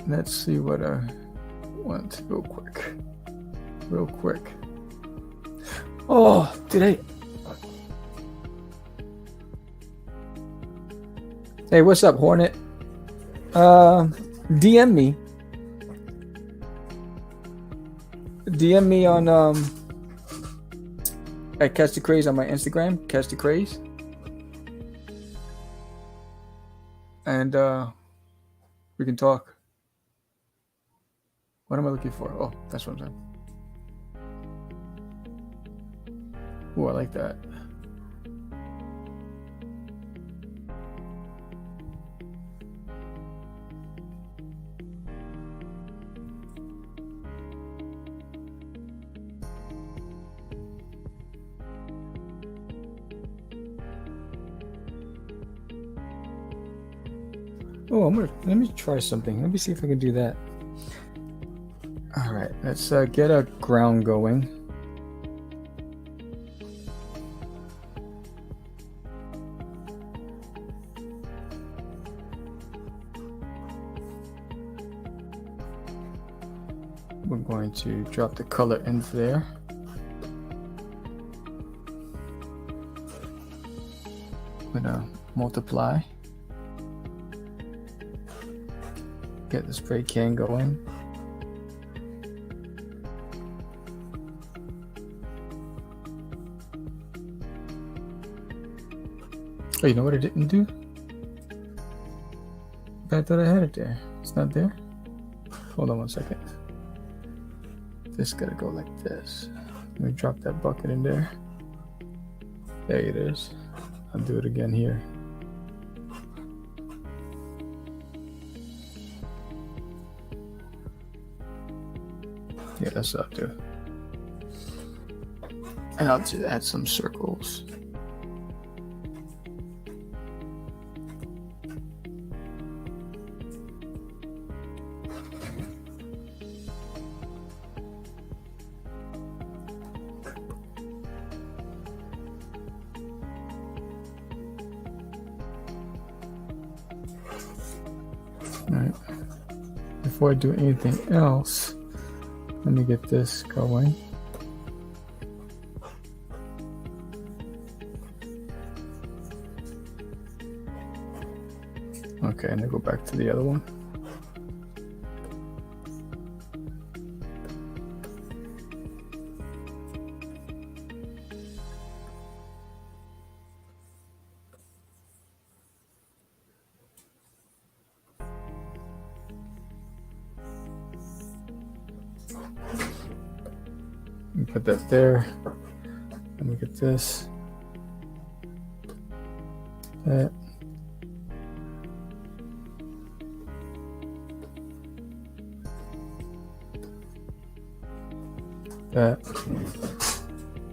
[SPEAKER 1] Let's see what I want real quick. Oh, today. Hey, what's up, Hornet? DM me. DM me on at Catch the Craze on my Instagram, Catch the Craze. And we can talk. What am I looking for? Oh, that's what I'm saying. Oh, I like that. Oh, let me try something. Let me see if I can do that. All right, let's get a ground going. We're going to drop the color in there. We're gonna multiply. Get the spray can going. Oh, you know what I didn't do? I thought I had it there. It's not there? Hold on one second. This gotta go like this. Let me drop that bucket in there. There it is. I'll do it again here. Yeah, that's what I'll do. And I'll just add some circles. Alright. Before I do anything else, let me get this going. Okay, and then go back to the other one. Put that there. Let me get this. That. That.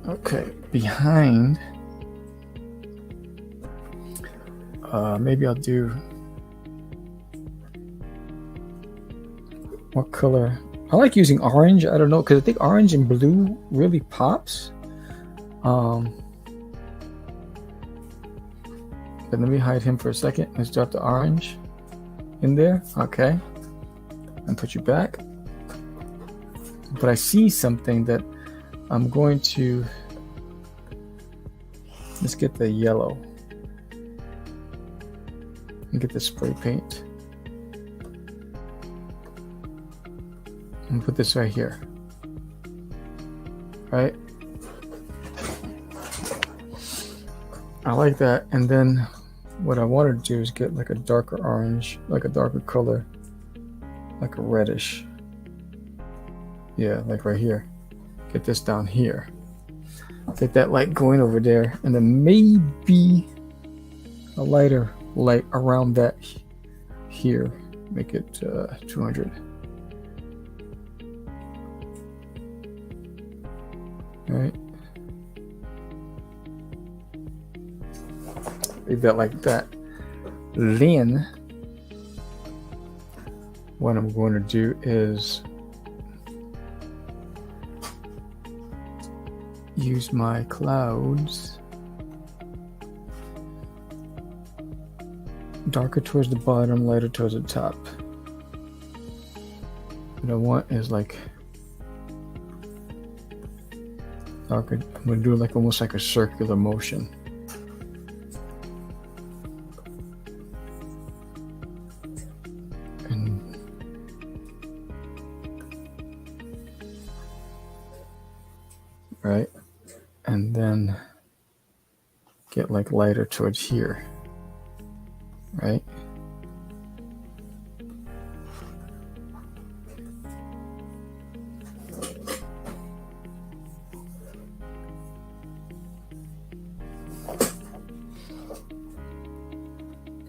[SPEAKER 1] Okay, behind. Maybe I'll do. What color? I like using orange. I don't know, because I think orange and blue really pops. But let me hide him for a second. Let's drop the orange in there. Okay. And put you back. But I see something that I'm going to. Let's get the yellow. And get the spray paint. And put this right here. Right? I like that. And then what I want to do is get like a darker orange, like a darker color, like a reddish. Yeah, like right here. Get this down here. Get that light going over there. And then maybe a lighter light around that here. Make it 200. Right. Leave that like that. Then what I'm going to do is use my clouds. Darker towards the bottom, lighter towards the top. What I want is like darker. I'm going to do like almost like a circular motion. And right. And then get like lighter towards here. Right?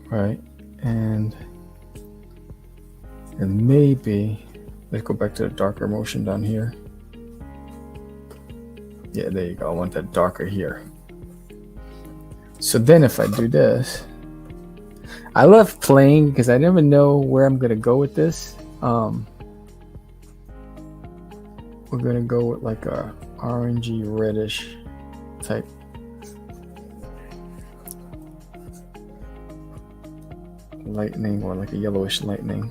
[SPEAKER 1] Right, and maybe let's go back to the darker motion down here. Yeah, there you go. I want that darker here. So then if I do this, I love playing because I never know where I'm gonna go with this. We're gonna go with like a orangey reddish type. Lightning, or like a yellowish lightning.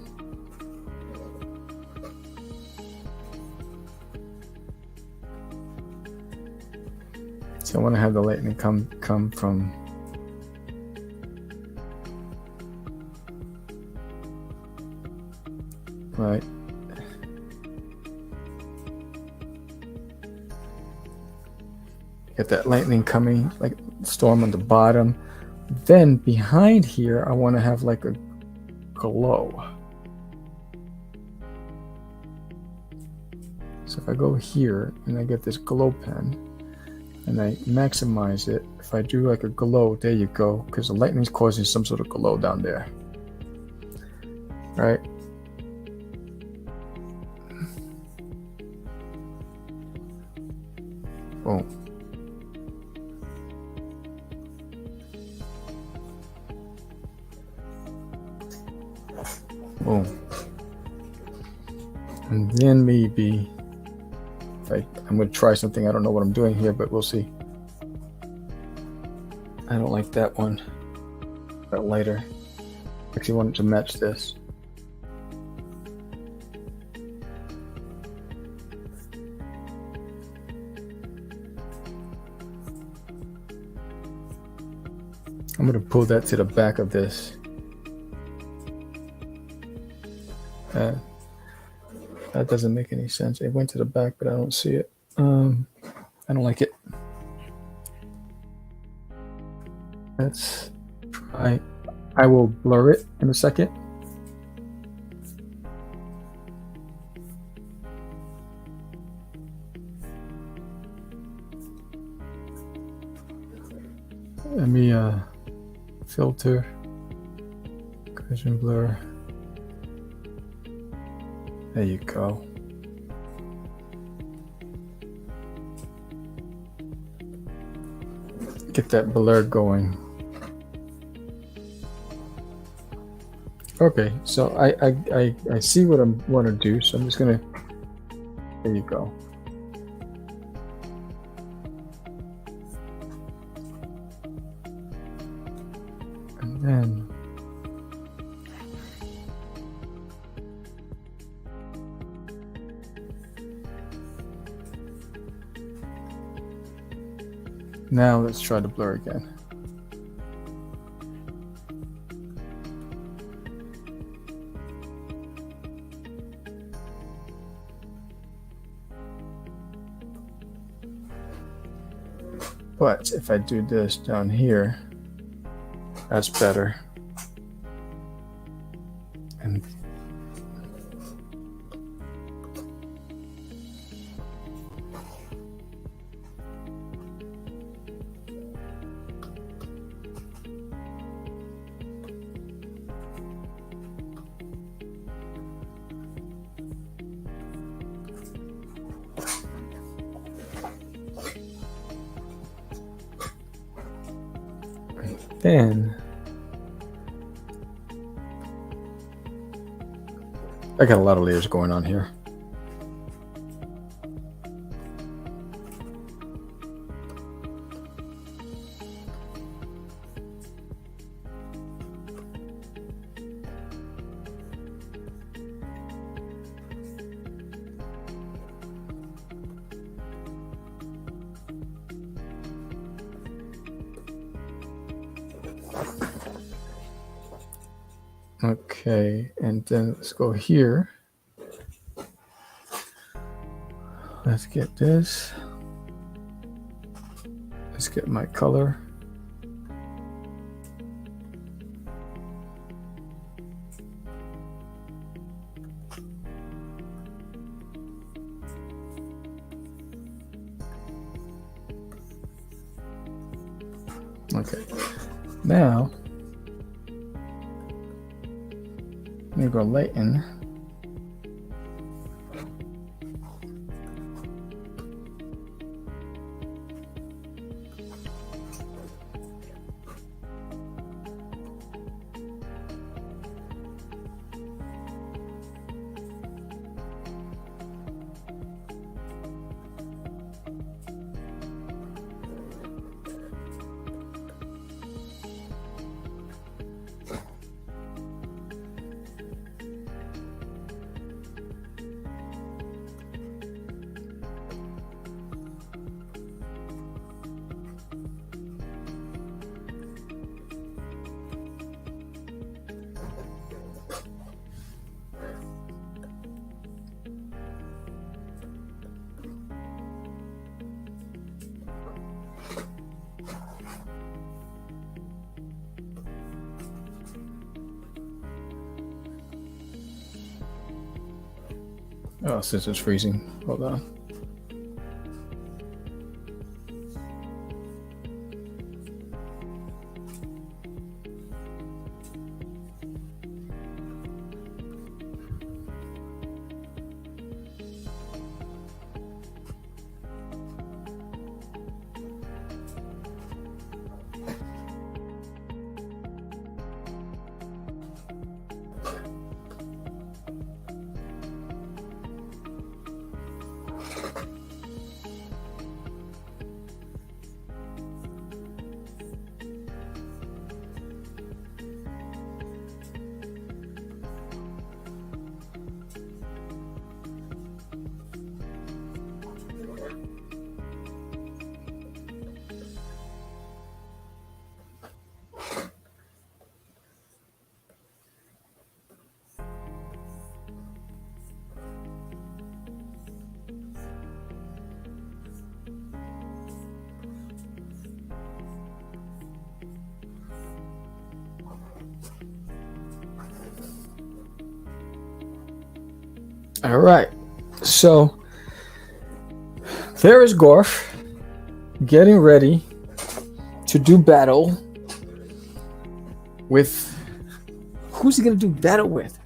[SPEAKER 1] So I want to have the lightning come from right. Get that lightning coming, like storm on the bottom. Then behind here, I want to have like a glow. So if I go here and I get this glow pen, and I maximize it. If I do like a glow, there you go, because the lightning's causing some sort of glow down there. Right? Boom. Boom. And then maybe I'm going to try something. I don't know what I'm doing here, but we'll see. I don't like that one. That lighter. Actually want it to match this. I'm going to pull that to the back of this. That doesn't make any sense. It went to the back, but I don't see it. I don't like it. Let's try. I will blur it in a second. Let me filter, Gaussian blur. There you go. Get that blur going. Okay, so I see what I want to do, so I'm just gonna. There you go. And then. Now let's try to blur again. But if I do this down here, that's better. And then I got a lot of layers going on here. Okay, and then let's go here. Let's get this. Let's get my color. Okay, now I'm gonna go lighten. Oh, since it's freezing. Hold on. All right. So there is Gorf getting ready to do battle with. Who's he going to do battle with?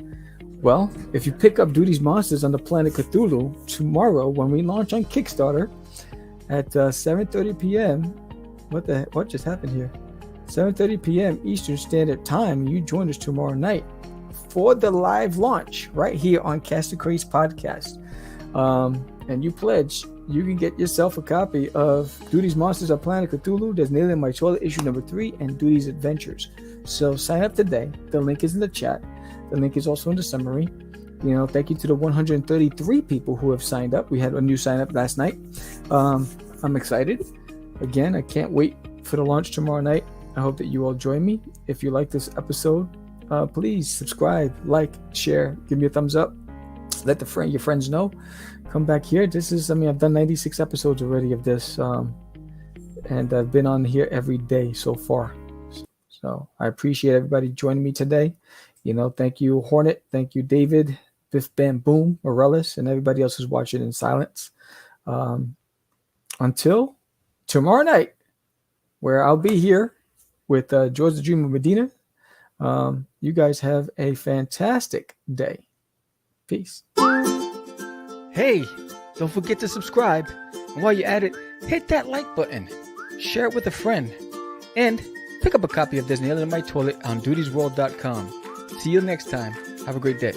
[SPEAKER 1] Well, if you pick up Doodies Monsters on the Planet Cthulhu tomorrow when we launch on Kickstarter at 7:30 p.m. What just happened here? 7:30 p.m. Eastern Standard Time. You join us tomorrow night for the live launch right here on Cast the Craze podcast. And you pledge, you can get yourself a copy of Doodies Monsters of Planet Cthulhu. There's Nailed in My Toilet issue number 3 and Doodies Adventures. So sign up today. The link is in the chat. The link is also in the summary. Thank you to the 133 people who have signed up. We had a new sign up last night. I'm excited. Again, I can't wait for the launch tomorrow night. I hope that you all join me. If you like this episode, please subscribe, like, share, give me a thumbs up. Let your friends know. Come back here. I've done 96 episodes already of this, and I've been on here every day so far. So I appreciate everybody joining me today. Thank you, Hornet. Thank you, David, Biff Bam Boom, Morellis, and everybody else who's watching in silence. Until tomorrow night, where I'll be here with George the Dreamer Medina. You guys have a fantastic day. Peace.
[SPEAKER 2] Hey, don't forget to subscribe. And while you're at it, hit that like button. Share it with a friend. And pick up a copy of There's Nailed in My Toilet on doodiesworld.com. See you next time. Have a great day.